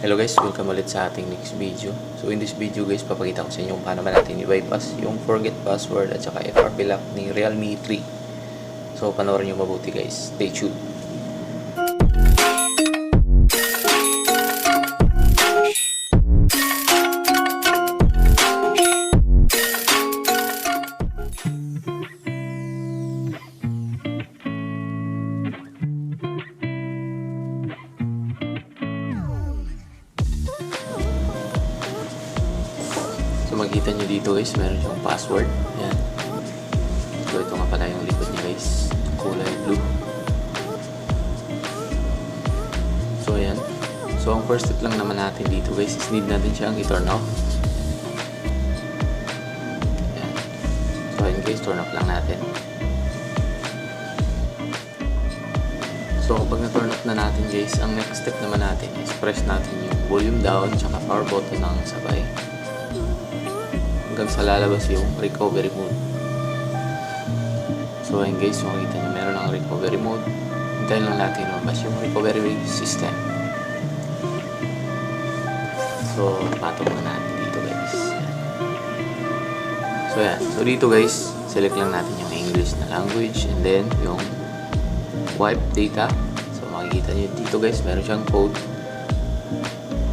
Hello guys, welcome ulit sa ating next video. So in this video guys, papakita ko sa inyo kung paano ba natin i-bypass yung forget password at saka FRP lock ni Realme 3. So panoorin nyo mabuti guys, stay tuned. So makikita nyo dito guys, meron siyang password. Ayan. So ito nga pala yung likod niya guys, kulay blue. So ayan. So ang first step lang naman natin dito guys is need natin siyang i-turn off. Ayan. So ayan guys, turn off lang natin. So kapag na-turn off na natin guys, ang next step naman natin is press natin yung volume down tsaka power button ng sabay hanggang sa lalabas yung recovery mode. So ayun guys, makikita nyo meron ng recovery mode. Hintayin lang natin lumabas yung recovery system. So patong na natin dito guys. So yan. So dito guys, select lang natin yung English na language and then yung wipe data. So makikita nyo dito guys, meron siyang code.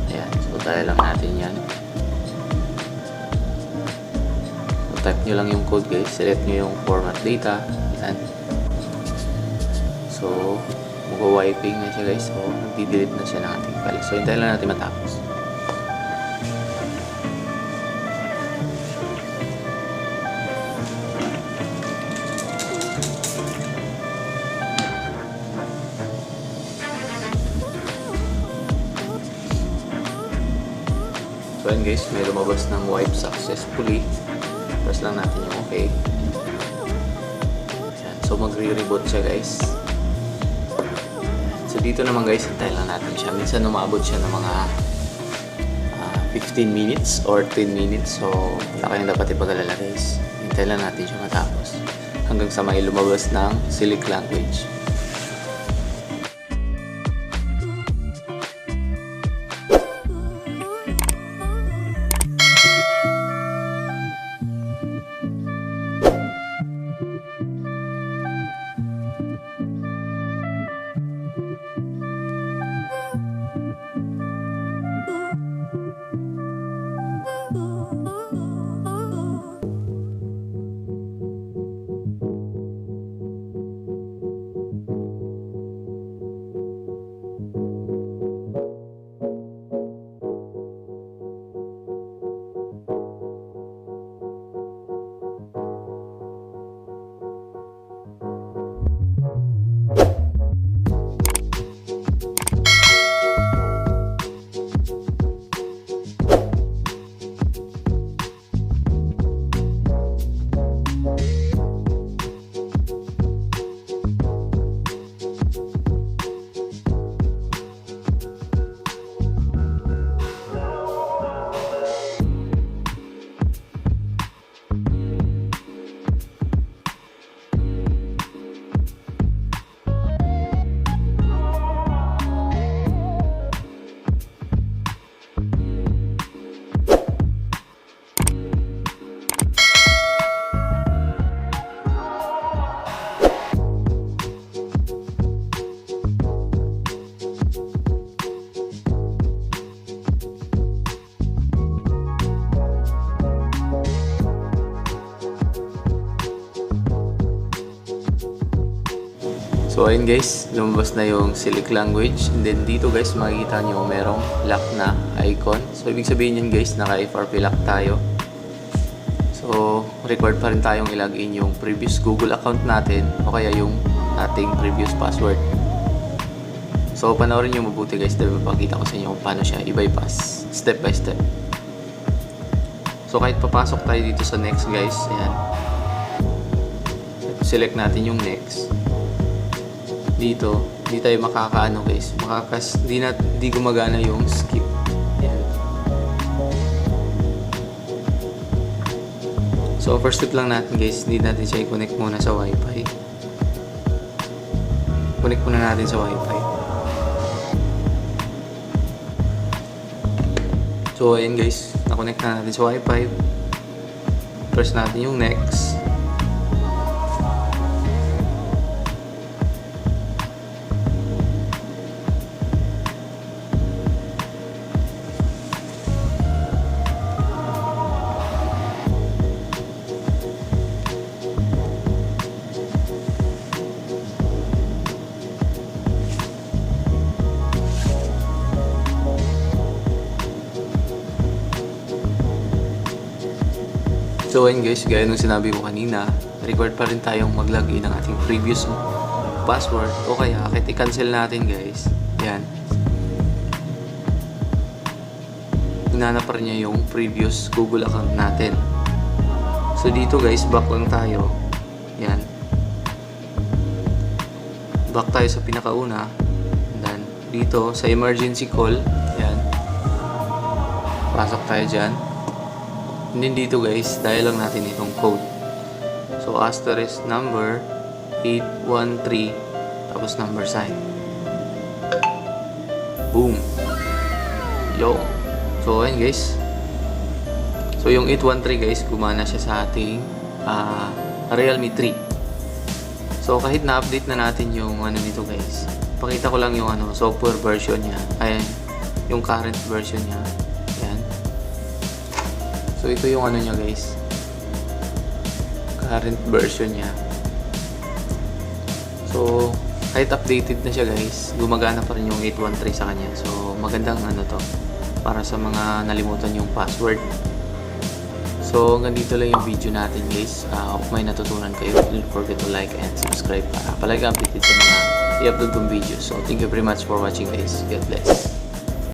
Ayan. So dial lang natin yan. Type nyo lang yung code guys, select nyo yung format data. Yan. So mag-wiping na siya guys, so nagdi-delete na siya ng ating file. So hintayin lang natin matapos. So yan guys, may lumabas ng wipe successfully. Press lang natin yung okay. Ayan. So magre-reboot siya guys. So dito naman guys, hintayin lang natin siya. Minsan umabot siya ng mga 15 minutes or 10 minutes. So wala kayong dapat ipag-alala guys. Hintayin lang natin siya matapos. Hanggang sa may lumabas ng select language. So ayun guys, lumabas na yung select language. And then dito guys, makikita nyo merong lock na icon. So ibig sabihin yun guys, naka-FRP lock tayo. So required pa rin tayong ilagin yung previous Google account natin o kaya yung ating previous password. So panoorin nyo mabuti guys, dahil mapakita ko sa inyo kung paano siya i-bypass step by step. So kahit papasok tayo dito sa next guys, ayan. Select natin yung next. Dito, hindi tayo makakaano guys. Di gumagana yung skip. Ayan. So first step lang natin guys, need natin siya i-connect muna sa wifi. Connect muna natin sa wifi. So ayun guys, na-connect na natin sa Wi-Fi. Press natin yung next. So ayun guys, gaya nung sinabi ko kanina, required pa rin tayong mag-login ng ating previous password o kaya kahit i-cancel natin guys. Yan. Hinanap pa rin niya yung previous Google account natin. So dito guys, back lang tayo. Yan. Back tayo sa pinakauna. And then dito sa emergency call, yan. Pasok tayo dyan. And then dito guys, dial lang natin itong code. So asterisk number 813 tapos number sign. Boom. Yo. So ayun guys. So yung 813 guys, gumana siya sa ating Realme 3. So kahit na-update na natin yung ano nito guys, pakita ko lang yung software version niya. Ayan, yung current version niya. Ayan. So ito yung niya guys, current version niya. So kahit updated na siya guys, gumagana pa rin yung 813 sa kanya. So magandang to para sa mga nalimutan yung password. So hanggang dito lang yung video natin guys. Kung may natutunan kayo, don't forget to like and subscribe para palagi updated sa mga i-upload kong videos. So thank you very much for watching guys. God bless.